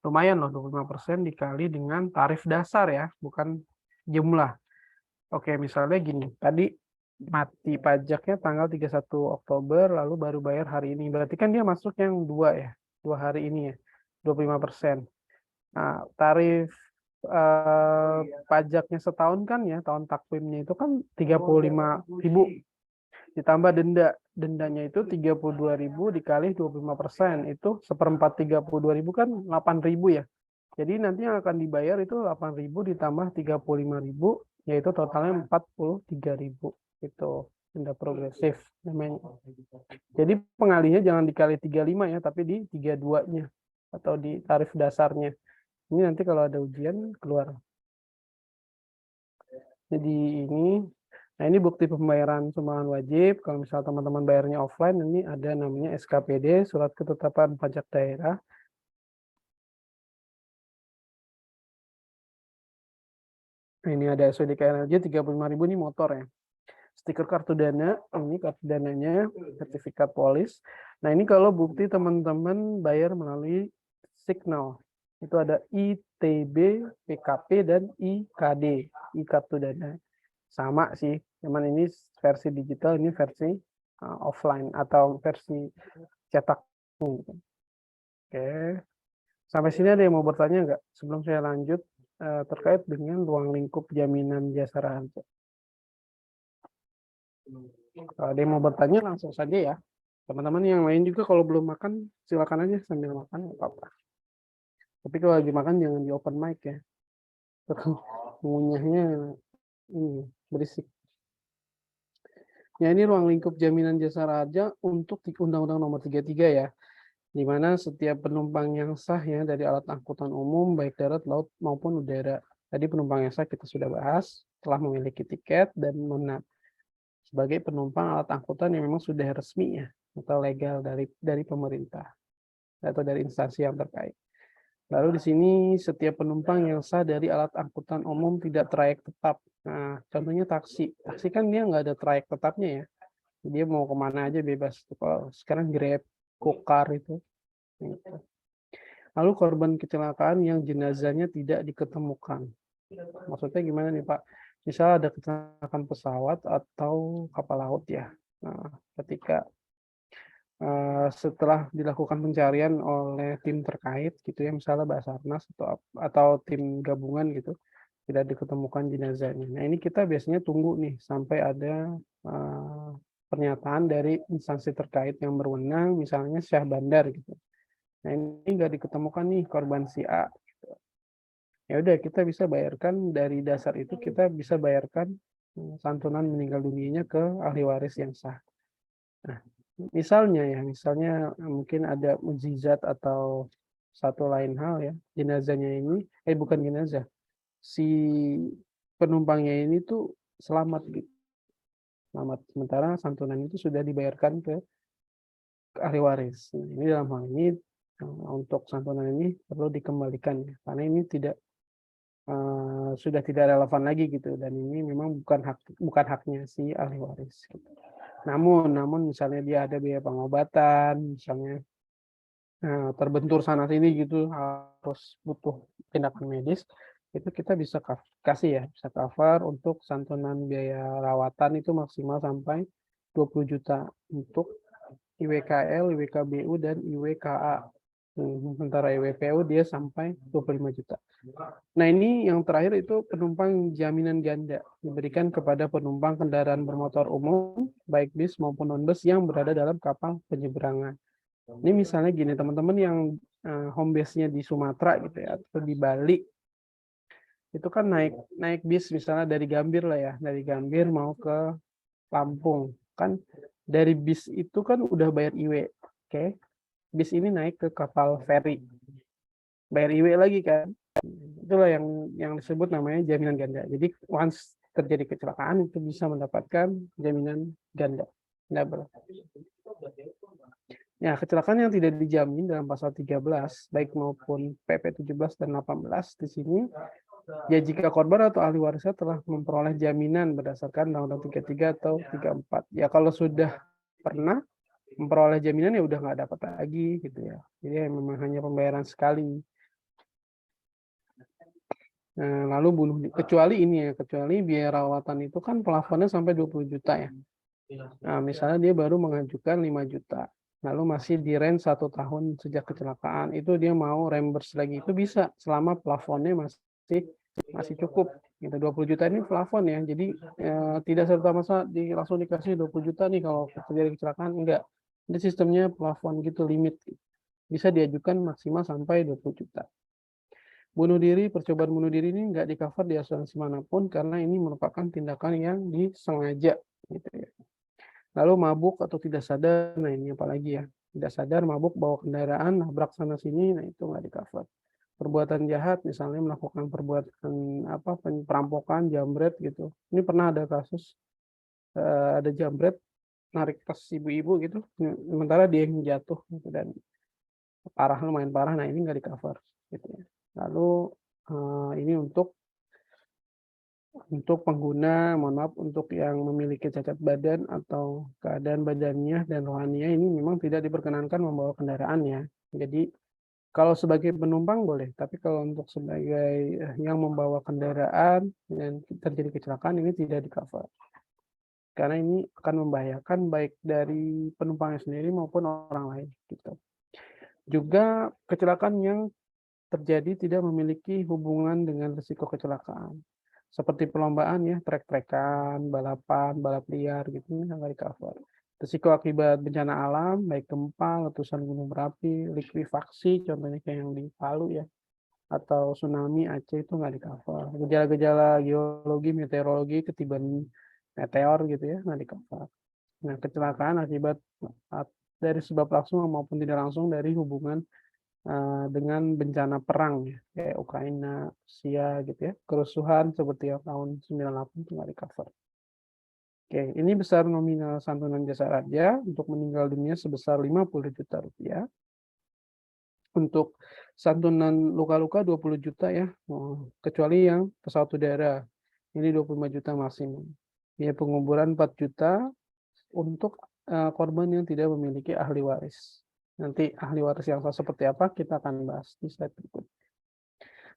Lumayan loh 25% dikali dengan tarif dasar ya, bukan jumlah. Oke, misalnya gini, tadi mati pajaknya tanggal 31 Oktober, lalu baru bayar hari ini. Berarti kan dia masuk yang 2 ya, 2 hari ini ya, 25%. Nah, tarif pajaknya setahun kan ya, tahun takwimnya itu kan 35.000. Ditambah dendanya itu 32.000 dikali 25%, itu seperempat 32.000 kan 8.000 ya. Jadi nanti yang akan dibayar itu 8.000 ditambah 35.000, yaitu totalnya 43.000. Itu denda progresif namanya. Jadi pengalinya jangan dikali 35 ya, tapi di 32-nya atau di tarif dasarnya. Ini nanti kalau ada ujian keluar. Jadi nah ini bukti pembayaran sumbangan wajib. Kalau misal teman-teman bayarnya offline, ini ada namanya SKPD, Surat Ketetapan Pajak Daerah. Ini ada SODK NLJ 35.000 ini motor ya. Stiker kartu dana, ini kartu dananya, sertifikat polis. Nah ini kalau bukti teman-teman bayar melalui Signal. Itu ada ITB, PKP, dan IKD, kartu dana. Sama sih, cuman ini versi digital, ini versi offline atau versi cetak. Oke, sampai sini ada yang mau bertanya nggak? Sebelum saya lanjut terkait dengan ruang lingkup jaminan jasa raharja. Kalau ada yang mau bertanya langsung saja ya. Teman-teman yang lain juga kalau belum makan silakan aja sambil makan, nggak apa-apa. Tapi kalau lagi makan jangan di open mic ya. Ngunyahnya ini berisik. Ya ini ruang lingkup jaminan jasa raharja untuk Undang-Undang Nomor 33 ya, di mana setiap penumpang yang sah ya dari alat angkutan umum baik darat, laut maupun udara. Tadi penumpang yang sah kita sudah bahas, telah memiliki tiket dan sebagai penumpang alat angkutan yang memang sudah resmi ya atau legal dari pemerintah atau dari instansi yang terkait. Lalu di sini setiap penumpang yang sah dari alat angkutan umum tidak trayek tetap. Nah, contohnya taksi. Taksi kan dia nggak ada trayek tetapnya ya. Dia mau kemana aja bebas. Kalau sekarang Grab, Gokar itu. Lalu korban kecelakaan yang jenazahnya tidak diketemukan. Maksudnya gimana nih Pak? Misal ada kecelakaan pesawat atau kapal laut ya. Nah, ketika setelah dilakukan pencarian oleh tim terkait gitu ya, misalnya Basarnas atau tim gabungan gitu, tidak diketemukan jenazahnya. Nah ini kita biasanya tunggu nih sampai ada pernyataan dari instansi terkait yang berwenang, misalnya Syah Bandar gitu. Nah ini nggak diketemukan nih korban si A. Gitu. Ya udah kita bisa bayarkan dari dasar itu, kita bisa bayarkan santunan meninggal dunianya ke ahli waris yang sah. Nah, misalnya mungkin ada mukjizat atau satu lain hal ya, jenazahnya ini, bukan jenazah, si penumpangnya ini tuh selamat gitu. Selamat, sementara santunan itu sudah dibayarkan ke ahli waris. Nah, ini dalam hal ini untuk santunan ini perlu dikembalikan ya, karena ini sudah tidak relevan lagi gitu, dan ini memang bukan haknya si ahli waris. Gitu. Namun misalnya dia ada biaya pengobatan, misalnya terbentur sana sini gitu, harus butuh tindakan medis, itu kita bisa kasih ya, bisa cover untuk santunan biaya rawatan itu maksimal sampai 20 juta untuk IWKL, IWKBU, dan IWKA. Sementara IWPU dia sampai 25 juta. Nah ini yang terakhir itu penumpang jaminan ganda diberikan kepada penumpang kendaraan bermotor umum, baik bis maupun non-bis yang berada dalam kapal penyeberangan. Ini misalnya gini teman-teman yang home base-nya di Sumatera gitu ya, atau di Bali, itu kan naik bis misalnya dari Gambir lah ya, dari Gambir mau ke Lampung, kan dari bis itu kan udah bayar IW, oke? Bis ini naik ke kapal feri, bayar IW lagi kan? Itulah yang disebut namanya jaminan ganda. Jadi once terjadi kecelakaan itu bisa mendapatkan jaminan ganda, double. Ya, kecelakaan yang tidak dijamin dalam pasal 13, baik maupun PP 17 dan 18 di sini, ya jika korban atau ahli warisnya telah memperoleh jaminan berdasarkan Undang-Undang 33 atau 34. Ya kalau sudah pernah memperoleh jaminan ya udah nggak dapat lagi gitu ya. Jadi memang hanya pembayaran sekali. Nah, lalu kecuali biaya rawatan itu kan plafonnya sampai 20 juta ya. Nah, misalnya dia baru mengajukan 5 juta. Lalu masih di range 1 tahun sejak kecelakaan, itu dia mau reimburse lagi, itu bisa selama plafonnya masih cukup. Gitu. 20 juta ini plafon ya, jadi tidak serta-merta langsung dikasih 20 juta nih kalau terjadi kecelakaan, enggak. Ini sistemnya plafon gitu, limit. Bisa diajukan maksimal sampai 20 juta. Percobaan bunuh diri ini enggak di-cover di asuransi manapun karena ini merupakan tindakan yang disengaja. Gitu ya. Lalu mabuk atau tidak sadar, nah ini apalagi ya, tidak sadar, mabuk, bawa kendaraan, nabrak sana sini, nah itu nggak di cover. perbuatan jahat, misalnya melakukan perbuatan perampokan, jambret gitu. Ini pernah ada kasus ada jambret narik tas ibu-ibu gitu, sementara dia yang jatuh gitu, dan lumayan parah. Nah ini nggak di cover gitu ya. Lalu ini untuk pengguna, mohon maaf, untuk yang memiliki cacat badan atau keadaan badannya dan rohaninya ini memang tidak diperkenankan membawa kendaraan ya. Jadi kalau sebagai penumpang boleh, tapi kalau untuk sebagai yang membawa kendaraan dan terjadi kecelakaan ini tidak di-cover. Karena ini akan membahayakan baik dari penumpangnya sendiri maupun orang lain gitu. Juga kecelakaan yang terjadi tidak memiliki hubungan dengan risiko kecelakaan. Seperti perlombaan ya, trek-trekan, balapan, balap liar gitu, ini nggak di-cover. Risiko akibat bencana alam, baik gempa, letusan gunung berapi, likuifaksi, contohnya kayak yang di Palu ya, atau tsunami Aceh itu nggak di-cover. Gejala-gejala geologi, meteorologi, ketiban meteor gitu ya, nggak di-cover. Nah, kecelakaan akibat dari sebab langsung maupun tidak langsung dari hubungan dengan bencana perang ya, kayak Ukraina, Rusia gitu ya, kerusuhan seperti yang tahun 98 itu nggak di-cover. Oke, ini besar nominal santunan jasa raja untuk meninggal dunia sebesar 50 juta rupiah. Untuk santunan luka-luka 20 juta ya, kecuali yang pesawat udara, ini 25 juta maksimum. Ya, penguburan 4 juta untuk korban yang tidak memiliki ahli waris. Nanti ahli waris yang seperti apa kita akan bahas di slide berikut.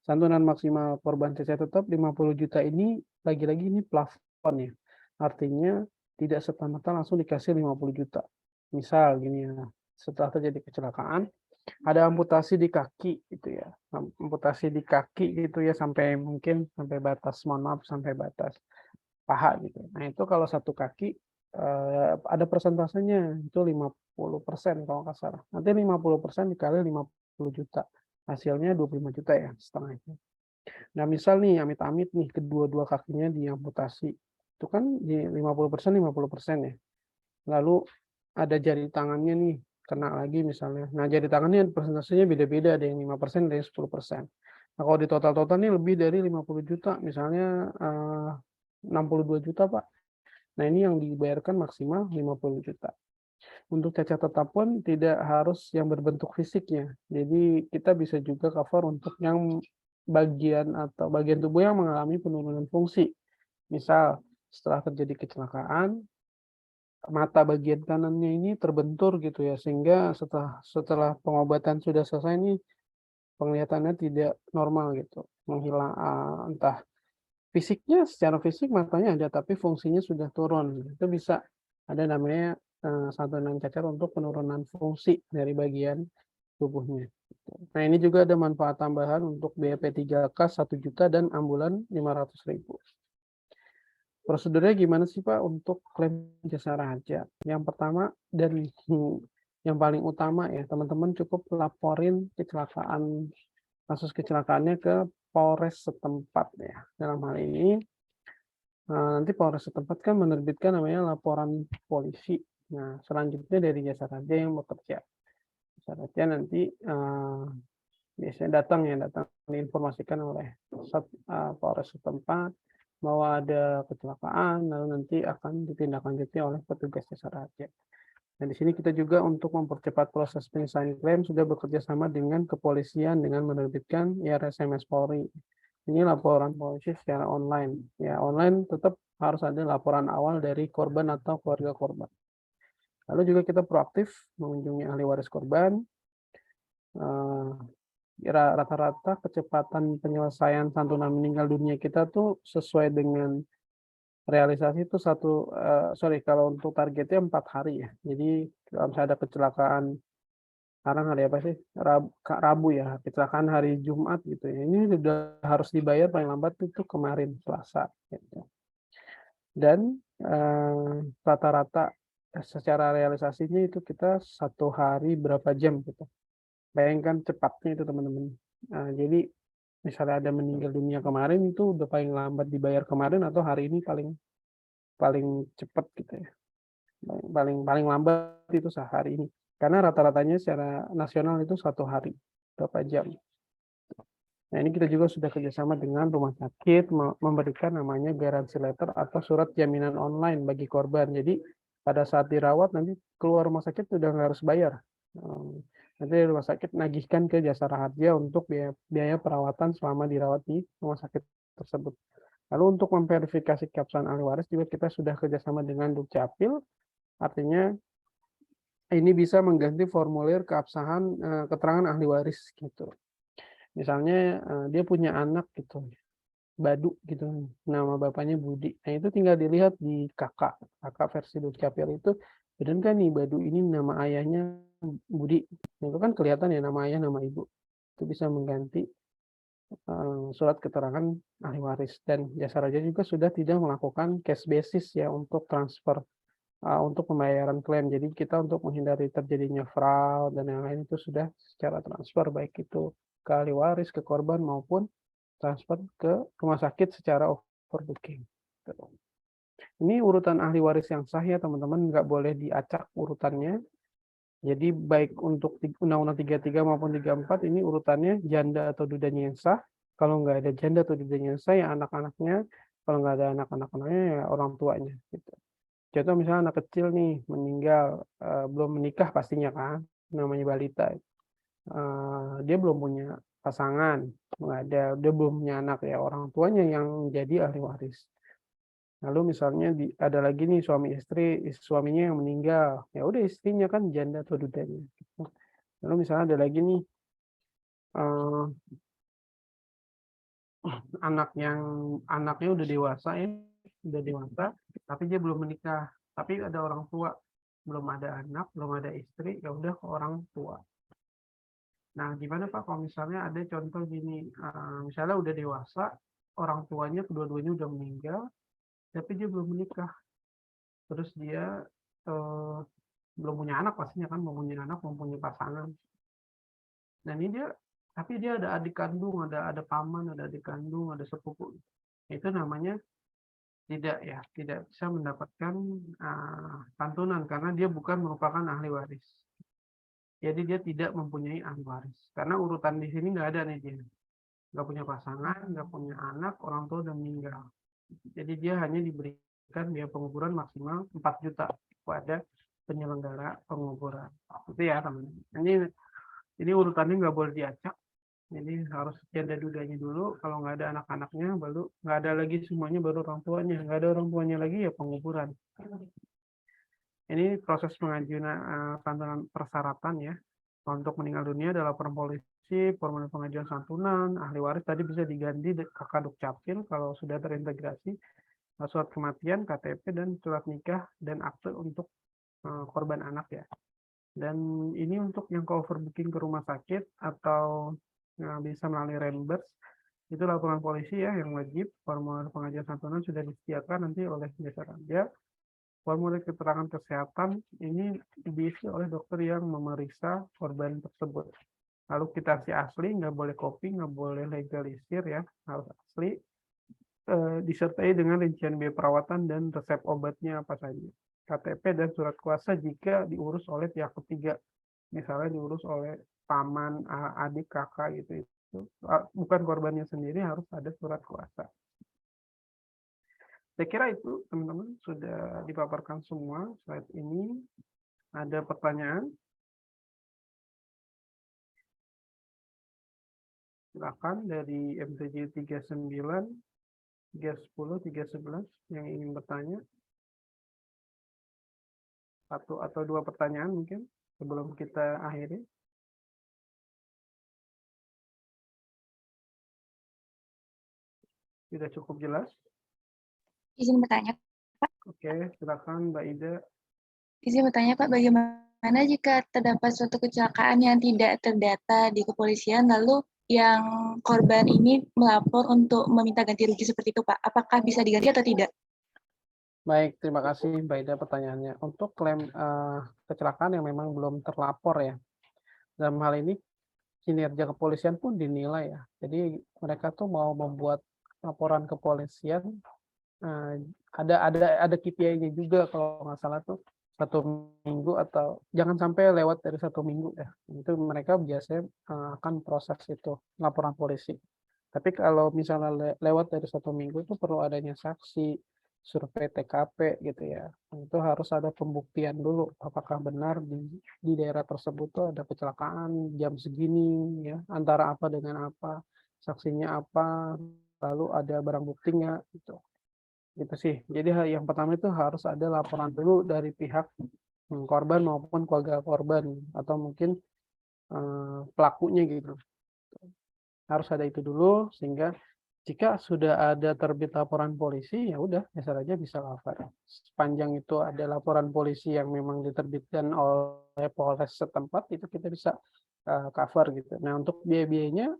Santunan maksimal korban cacat tetap 50 juta ini lagi-lagi ini plafon ya. Artinya tidak serta-merta langsung dikasih 50 juta. Misal gini ya, setelah terjadi kecelakaan ada amputasi di kaki gitu ya. Amputasi di kaki gitu ya sampai mungkin sampai batas, mohon maaf, sampai batas paha gitu. Nah, itu kalau satu kaki ada persentasenya itu 50% kalau nggak salah. Nanti 50% dikali 50 juta. Hasilnya 25 juta ya setengahnya. Nah, misal nih amit-amit nih kedua-dua kakinya diamputasi. Itu kan di 50% ya. Lalu ada jari tangannya nih kena lagi misalnya. Nah, jari tangannya persentasenya beda-beda, ada yang 5%, ada yang 10%. Nah, kalau di total-total nih lebih dari 50 juta, misalnya 62 juta, Pak. Nah, ini yang dibayarkan maksimal 50 juta. Untuk cacat tetap pun tidak harus yang berbentuk fisiknya. Jadi kita bisa juga cover untuk yang bagian atau bagian tubuh yang mengalami penurunan fungsi. Misal setelah terjadi kecelakaan, mata bagian kanannya ini terbentur gitu ya, sehingga setelah pengobatan sudah selesai nih penglihatannya tidak normal gitu, menghilang entah fisiknya secara fisik matanya ada tapi fungsinya sudah turun. Itu bisa ada namanya santunan cacat untuk penurunan fungsi dari bagian tubuhnya. Nah, ini juga ada manfaat tambahan untuk biaya P3K 1 juta dan ambulan 500.000. Prosedurnya gimana sih Pak untuk klaim jasa raja? Yang pertama dan yang paling utama ya, teman-teman cukup laporin kasus kecelakaannya ke Polres setempat ya. Dalam hal ini nanti Polres setempat kan menerbitkan namanya laporan polisi. Nah, selanjutnya dari jasa raja yang bekerja. Jasa raja nanti biasanya datang diinformasikan oleh Polres setempat bahwa ada kecelakaan, lalu nanti akan ditindaklanjuti oleh petugas jasa raja. Nah, di sini kita juga untuk mempercepat proses penyelesaian klaim sudah bekerja sama dengan kepolisian dengan menerbitkan IRSMS Polri. Ini laporan polisi secara online. Ya, online tetap harus ada laporan awal dari korban atau keluarga korban. Lalu juga kita proaktif mengunjungi ahli waris korban. Rata-rata kecepatan penyelesaian santunan meninggal dunia kita tuh sesuai dengan realisasi itu kalau untuk targetnya 4 hari ya. Jadi kalau misalnya ada kecelakaan, sekarang hari apa sih? Rabu ya, kecelakaan hari Jumat gitu ya. Ini sudah harus dibayar paling lambat itu kemarin Selasa. Gitu. Dan rata-rata secara realisasinya itu kita 1 hari berapa jam gitu. Bayangkan cepatnya itu teman-teman. Jadi misalnya ada meninggal dunia kemarin itu udah paling lambat dibayar kemarin atau hari ini paling cepat gitu ya. Paling lambat itu sehari ini. Karena rata-ratanya secara nasional itu 1 hari berapa jam. Nah, ini kita juga sudah kerjasama dengan rumah sakit memberikan namanya garansi letter atau surat jaminan online bagi korban. Jadi pada saat dirawat nanti keluar rumah sakit sudah nggak harus bayar. Nanti rumah sakit nagihkan ke jasa raharja untuk biaya perawatan selama dirawat di rumah sakit tersebut. Lalu untuk memverifikasi keabsahan ahli waris juga kita sudah kerjasama dengan Dukcapil, artinya ini bisa mengganti formulir keabsahan keterangan ahli waris gitu. Misalnya dia punya anak gitu, Badu gitu, nama bapaknya Budi. Nah itu tinggal dilihat di kakak versi Dukcapil itu, benar kan nih Badu ini nama ayahnya Budi. Nah, itu kan kelihatan ya nama ayah, nama ibu. Itu bisa mengganti surat keterangan ahli waris. Dan jasa raja juga sudah tidak melakukan cash basis ya untuk transfer untuk pembayaran klaim. Jadi kita untuk menghindari terjadinya fraud dan yang lain itu sudah secara transfer, baik itu ke ahli waris, ke korban, maupun transfer ke rumah sakit secara overbooking. Ini urutan ahli waris yang sah ya teman-teman, nggak boleh diacak urutannya. Jadi baik untuk Undang-Undang 33 maupun 34 ini urutannya janda atau dudanya yang sah. Kalau nggak ada janda atau dudanya yang sah ya anak-anaknya. Kalau nggak ada anak-anaknya ya orang tuanya. Gitu. Contoh misalnya anak kecil nih meninggal, belum menikah pastinya kan, namanya balita. Dia belum punya pasangan, nggak ada, dia belum punya anak ya, orang tuanya yang jadi ahli waris. Lalu misalnya ada lagi nih suami istri, suaminya yang meninggal, ya udah istrinya kan janda atau dudanya. Lalu misalnya ada lagi nih anaknya udah dewasa ya, tapi dia belum menikah, tapi ada orang tua, belum ada anak, belum ada istri, ya udah ke orang tua. Nah, gimana Pak kalau misalnya ada contoh gini, misalnya udah dewasa, orang tuanya kedua-duanya udah meninggal, tapi dia belum menikah, terus dia belum punya anak pastinya kan, belum punya anak, belum punya pasangan. Dan ini tapi dia ada adik kandung, ada paman, ada adik kandung, ada sepupu. Itu namanya tidak bisa mendapatkan santunan karena dia bukan merupakan ahli waris. Jadi dia tidak mempunyai ahli waris. Karena urutan di sini nggak ada nih dia. Nggak punya pasangan, nggak punya anak, orang tua udah meninggal. Jadi dia hanya diberikan biaya penguburan maksimal 4 juta kepada penyelenggara penguburan. Itu ya teman-teman. Ini urutannya nggak boleh diacak. Jadi harus janda dudanya dulu. Kalau nggak ada anak-anaknya, baru nggak ada lagi semuanya, baru orang tuanya. Nggak ada orang tuanya lagi ya penguburan. Ini proses pengajuan santunan persyaratan ya. Untuk meninggal dunia adalah laporan polisi, formulir pengajuan santunan, ahli waris tadi bisa diganti kakak Dukcapil kalau sudah terintegrasi, surat kematian, KTP, dan surat nikah, dan akte untuk korban anak ya. Dan ini untuk yang ke overbooking ke rumah sakit atau bisa melalui reimburse, itu laporan polisi ya yang wajib. Formulir pengajuan santunan sudah disediakan nanti oleh jasa raja. Formulir keterangan kesehatan ini diisi oleh dokter yang memeriksa korban tersebut. Lalu kwitansi asli, nggak boleh copy, nggak boleh legalisir ya, harus asli. Disertai dengan rincian biaya perawatan dan resep obatnya apa saja. KTP dan surat kuasa jika diurus oleh pihak ketiga. Misalnya diurus oleh paman, adik, kakak gitu. Bukan korbannya sendiri, harus ada surat kuasa. Saya kira itu teman-teman sudah dipaparkan semua slide ini. Ada pertanyaan? Silakan dari MTJ 39, 310, 311 yang ingin bertanya. Satu atau dua pertanyaan mungkin sebelum kita akhiri. Sudah cukup jelas? Izin bertanya, Pak. Oke, silakan Mbak Ida. Izin bertanya, Pak, bagaimana jika terdapat suatu kecelakaan yang tidak terdata di kepolisian, lalu yang korban ini melapor untuk meminta ganti rugi seperti itu, Pak? Apakah bisa diganti atau tidak? Baik, terima kasih Mbak Ida pertanyaannya. Untuk klaim kecelakaan yang memang belum terlapor ya, dalam hal ini kinerja kepolisian pun dinilai ya. Jadi mereka tuh mau membuat laporan kepolisian, ada KPI-nya juga kalau nggak salah tuh 1 minggu atau jangan sampai lewat dari 1 minggu ya. Itu mereka biasanya akan proses itu laporan polisi. Tapi kalau misalnya lewat dari 1 minggu itu perlu adanya saksi, survei TKP gitu ya. Itu harus ada pembuktian dulu apakah benar di daerah tersebut tuh ada kecelakaan jam segini ya, antara apa dengan apa, saksinya apa, lalu ada barang bukti nggak gitu. Gitu sih. Jadi yang pertama itu harus ada laporan dulu dari pihak korban maupun keluarga korban atau mungkin pelakunya gitu. Harus ada itu dulu sehingga jika sudah ada terbit laporan polisi ya udah dasar aja bisa cover. Sepanjang itu ada laporan polisi yang memang diterbitkan oleh Polres setempat itu kita bisa cover gitu. Nah, untuk biaya-biayanya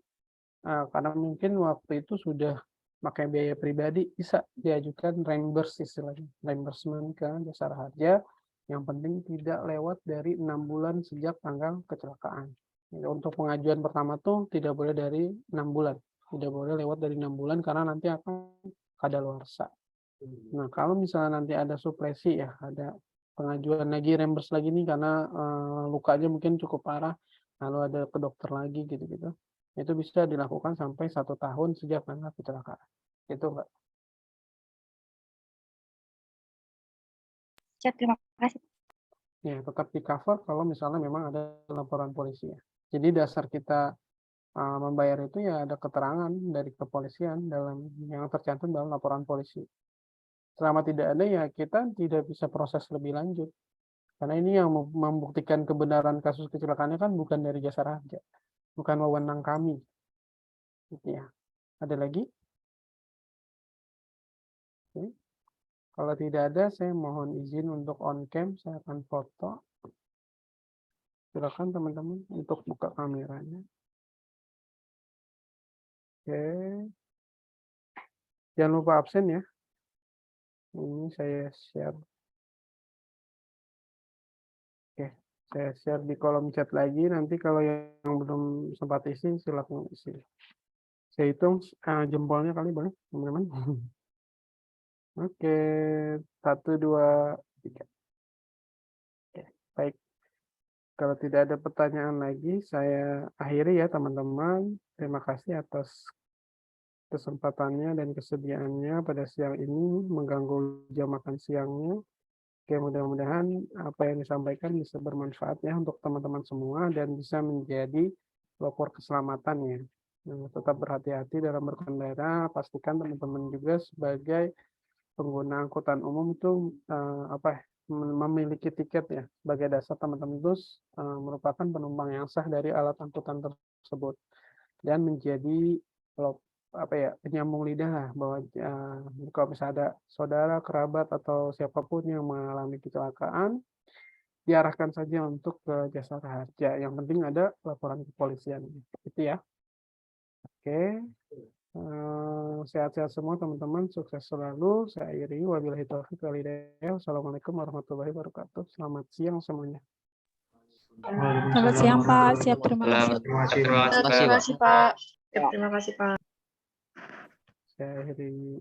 karena mungkin waktu itu sudah pakai biaya pribadi bisa diajukan reimburse istilahnya, reimbursement ke Jasara Harja. Yang penting tidak lewat dari 6 bulan sejak tanggal kecelakaan. Untuk pengajuan pertama tuh tidak boleh dari 6 bulan. Tidak boleh lewat dari 6 bulan karena nanti akan kadaluarsa. Nah, kalau misalnya nanti ada suplesi ya, ada pengajuan lagi, reimburse lagi nih karena lukanya mungkin cukup parah, lalu ada ke dokter lagi gitu-gitu. Itu bisa dilakukan sampai 1 tahun sejak tanggal kecelakaan. Itu Mbak. Siap, terima kasih. Ya, tetap di cover kalau misalnya memang ada laporan polisi ya. Jadi dasar kita membayar itu ya ada keterangan dari kepolisian dalam yang tercantum dalam laporan polisi. Selama tidak ada ya kita tidak bisa proses lebih lanjut. Karena ini yang membuktikan kebenaran kasus kecelakaannya kan bukan dari Jasara Harja. Bukan wewenang kami. Gitu ya. Ada lagi? Oke. Kalau tidak ada, saya mohon izin untuk on cam, saya akan foto. Silakan teman-teman untuk buka kameranya. Oke. Jangan lupa absen ya. Ini saya share. Oke, saya share di kolom chat lagi. Nanti kalau yang belum sempat isi, silakan isi. Saya hitung jempolnya kali boleh, teman-teman. Oke, 1, 2, 3. Oke, baik. Kalau tidak ada pertanyaan lagi, saya akhiri ya teman-teman. Terima kasih atas kesempatannya dan kesediaannya pada siang ini mengganggu jam makan siangnya. Oke, mudah-mudahan apa yang disampaikan bisa bermanfaat ya untuk teman-teman semua dan bisa menjadi pelopor keselamatan ya. Tetap berhati-hati dalam berkendara, pastikan teman-teman juga sebagai pengguna angkutan umum itu memiliki tiket ya. Sebagai dasar teman-teman itu merupakan penumpang yang sah dari alat angkutan tersebut dan menjadi penyambung lidah lah bahwa kalau misalnya ada saudara, kerabat atau siapapun yang mengalami kecelakaan diarahkan saja untuk ke Jasara Harja. Yang penting ada laporan kepolisian. Itu ya. Oke. Sehat-sehat semua teman-teman, sukses selalu. Saya akhiri wabillahi taufiq wal hidayah. Wassalamualaikum warahmatullahi wabarakatuh. Selamat siang semuanya. Selamat siang Pak, siap terima kasih. Terima kasih Pak. Terima kasih Pak. Saya akhiri.